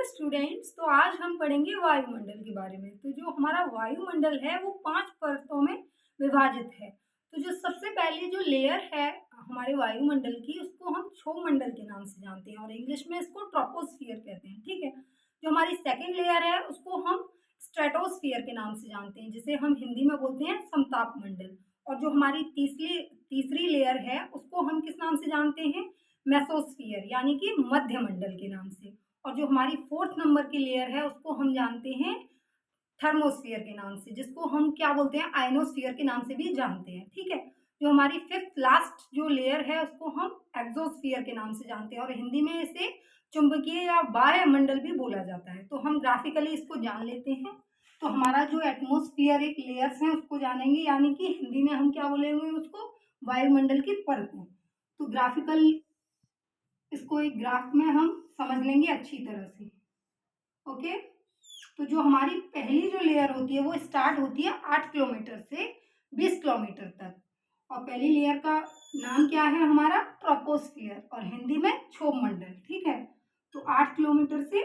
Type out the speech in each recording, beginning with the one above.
Hello students, तो आज हम पढ़ेंगे वायुमंडल के बारे में। तो जो हमारा वायुमंडल है वो 5 परतों में विभाजित है। तो जो सबसे पहली जो लेयर है हमारे वायुमंडल की, उसको हम क्षोभमंडल के नाम से जानते हैं और इंग्लिश में इसको ट्रोपोस्फियर कहते हैं। ठीक है। जो हमारी सेकेंड लेयर है उसको हम स्ट्रेटोस्फियर के नाम से जानते हैं, जिसे हम हिंदी में बोलते हैं समताप मंडल। और जो हमारी तीसरी लेयर है उसको हम किस नाम से जानते हैं? मेसोस्फियर, यानी कि मध्य मंडल के नाम से। और जो हमारी फोर्थ नंबर की लेयर है उसको हम जानते हैं थर्मोस्फियर के नाम से, जिसको हम क्या बोलते हैं? आयनोस्फियर के नाम से भी जानते हैं। ठीक है। जो हमारी फिफ्थ लास्ट जो लेयर है उसको हम एक्सोस्फियर के नाम से जानते हैं और हिंदी में इसे चुंबकीय या बाह्य मंडल भी बोला जाता है। तो हम ग्राफिकली इसको जान लेते हैं। तो हमारा जो एटमोस्फियरिक लेयर्स हैं उसको जानेंगे, यानी कि हिंदी में हम क्या बोलेंगे? उसको वायुमंडल की परतें। तो ग्राफिकल इसको एक ग्राफ में हम समझ लेंगे अच्छी तरह से। ओके। तो जो हमारी पहली जो लेयर होती है वो स्टार्ट होती है 8 किलोमीटर से 20 किलोमीटर तक। और पहली लेयर का नाम क्या है? हमारा ट्रोपोस्फियर, और हिंदी में क्षोभमंडल। ठीक है। तो 8 किलोमीटर से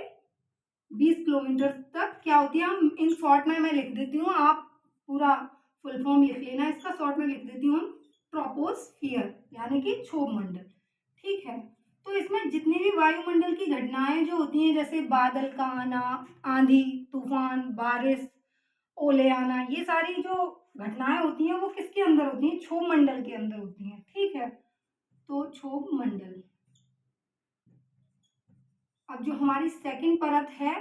20 किलोमीटर तक क्या होती है? हम इन शॉर्ट में मैं लिख देती हूँ, आप पूरा फुल फॉर्म लिख लेना इसका। शॉर्ट में लिख देती हूँ ट्रोपोस्फियर, यानी कि क्षोभमंडल। ठीक है। तो इसमें जितनी भी वायुमंडल की घटनाएं जो होती हैं, जैसे बादल का आना, आंधी, तूफान, बारिश, ओले आना, ये सारी जो घटनाएं होती हैं वो किसके अंदर होती हैं? क्षोभमंडल के अंदर होती हैं। ठीक है। तो क्षोभमंडल। अब जो हमारी सेकंड परत है,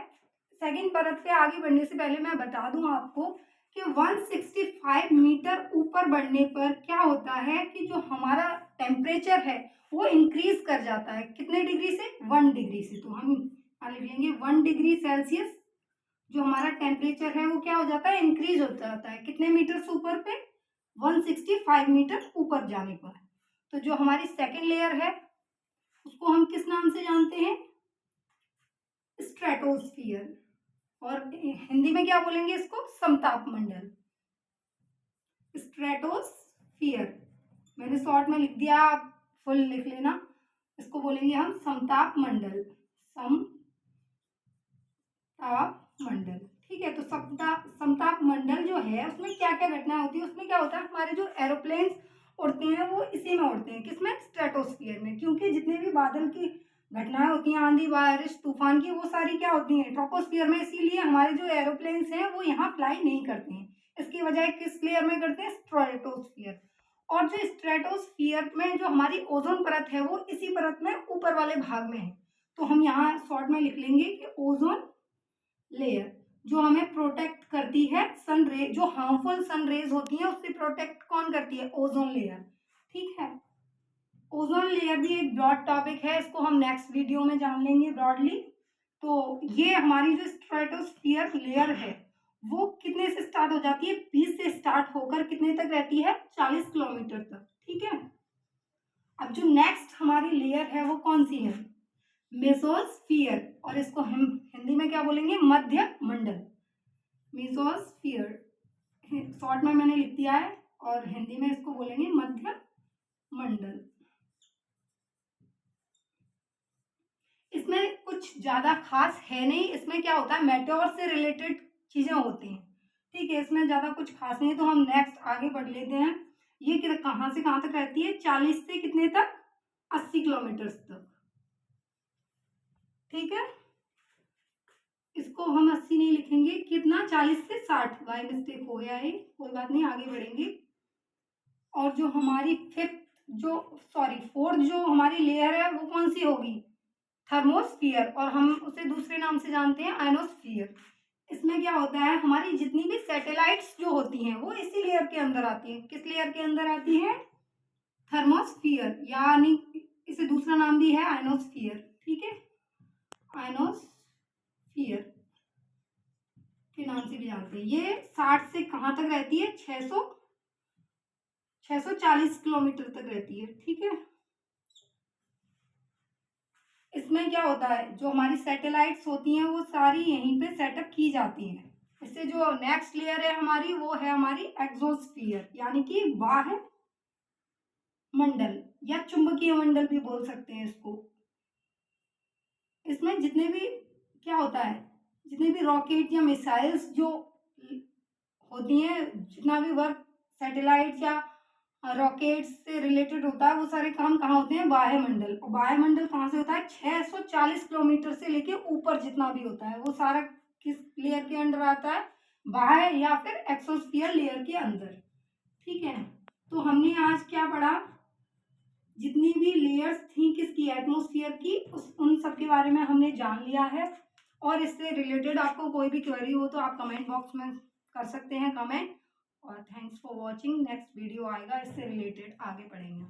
सेकंड परत पे आगे बढ़ने से पहले मैं बता दूं आपको कि 165 मीटर ऊपर बढ़ने पर क्या होता है कि जो हमारा टेम्परेचर है वो इंक्रीज कर जाता है। कितने डिग्री से? 1 डिग्री से। तो हम लिख लेंगे 1 डिग्री सेल्सियस। जो हमारा टेम्परेचर है वो क्या हो जाता है? इंक्रीज हो जाता है। कितने मीटर से ऊपर पे? 165 मीटर ऊपर जाने पर। तो जो हमारी सेकेंड लेयर है उसको हम किस नाम से जानते हैं? स्ट्रेटोस्फियर। और हिंदी में क्या बोलेंगे इसको? समताप मंडल। स्ट्रेटोस्फियर मैंने शॉर्ट में लिख दिया, आप फुल लिख लेना। इसको बोलेंगे हम समताप मंडल। समताप मंडल। ठीक है। तो समताप मंडल जो है उसमें क्या क्या घटनाएं होती है? उसमें क्या होता है? हमारे जो एरोप्लेन उड़ते हैं वो इसी में उड़ते हैं। किसमें? स्ट्रेटोस्फियर में। क्योंकि जितने भी बादल की घटनाएं होती हैं, आंधी, बारिश, तूफान की, वो सारी क्या होती हैं? ट्रोपोस्फियर में। इसीलिए हमारे जो एरोप्लेन्स हैं वो यहाँ फ्लाई नहीं करते हैं। इसकी वजह किस लेयर में करते हैं? स्ट्रेटोस्फियर। और जो स्ट्रेटोस्फियर में जो हमारी ओजोन परत है वो इसी परत में ऊपर वाले भाग में है। तो हम यहाँ शॉर्ट में लिख लेंगे कि ओजोन लेयर, जो हमें प्रोटेक्ट करती है सन रे, जो हार्मफुल सन रेज होती हैं उससे प्रोटेक्ट कौन करती है? Ozone layer. ठीक है। ओजोन लेयर भी एक ब्रॉड टॉपिक है, इसको हम नेक्स्ट वीडियो में जान लेंगे ब्रॉडली। तो ये हमारी जो स्ट्रेटोस्फियर लेयर है वो कितने से स्टार्ट हो जाती है? 20 से स्टार्ट होकर कितने तक रहती है? 40 किलोमीटर तक। ठीक है। अब जो नेक्स्ट हमारी लेयर है वो कौन सी है? मेसोस्फियर। और इसको हम हिंदी में क्या बोलेंगे? मध्य मंडल। मेसोस्फियर शॉर्ट में मैंने लिख दिया है, और हिंदी में इसको बोलेंगे मध्य मंडल। इसमें कुछ ज्यादा खास है नहीं। इसमें क्या होता है? मेटेओर से रिलेटेड चीजें होती हैं। ठीक है। इसमें ज्यादा कुछ खास नहीं है। तो हम नेक्स्ट आगे बढ़ लेते हैं। ये कहाँ से कहाँ तक रहती है? 40 से कितने तक? 80 किलोमीटर तक। ठीक है। इसको हम 80 नहीं लिखेंगे, कितना? 40 से 60। बाय मिस्टेक हो गया है, कोई बात नहीं, आगे बढ़ेंगे। और जो हमारी फोर्थ जो हमारी लेयर है वो कौन सी होगी? थर्मोस्फियर। और हम उसे दूसरे नाम से जानते हैं आयनोस्फियर। इसमें क्या होता है? हमारी जितनी भी सैटेलाइट्स जो होती हैं वो इसी लेयर के अंदर आती हैं। किस लेयर के अंदर आती है? थर्मोस्फियर, यानी इसे दूसरा नाम भी है आयनोस्फियर। ठीक है। आयनोस्फियर के नाम से भी जानते हैं। ये 60 से कहाँ तक रहती है? 640 किलोमीटर तक रहती है। ठीक है। इसमें क्या होता है? जो हमारी सैटेलाइट्स होती हैं वो सारी यहीं पे सेटअप की जाती हैं। इससे जो नेक्स्ट लेयर है हमारी वो है हमारी एक्सोस्फियर, यानी कि बाह्य मंडल या चुंबकीय मंडल भी बोल सकते हैं इसको। इसमें जितने भी क्या होता है, जितने भी रॉकेट या मिसाइल्स जो होती हैं, जितना भी वर्क सैटेलाइट या रॉकेट से रिलेटेड होता है, वो सारे काम कहाँ होते हैं, वायुमंडल। और वायुमंडल कहाँ से होता है, 640 किलोमीटर से लेके ऊपर जितना भी होता है वो सारा किस लेयर के अंडर आता है, बाह्य या फिर एक्सोस्फियर लेयर के अंदर। ठीक है, तो हमने आज क्या पढ़ा, जितनी भी लेयर्स थी किसकी, एटमॉस्फेयर की, उन सब के बारे में हमने जान लिया है। और इससे रिलेटेड आपको कोई भी क्वेरी हो तो आप कमेंट बॉक्स में कर सकते हैं कमेंट। और thanks for watching, next video आएगा इससे रिलेटेड, आगे पढ़ेंगे।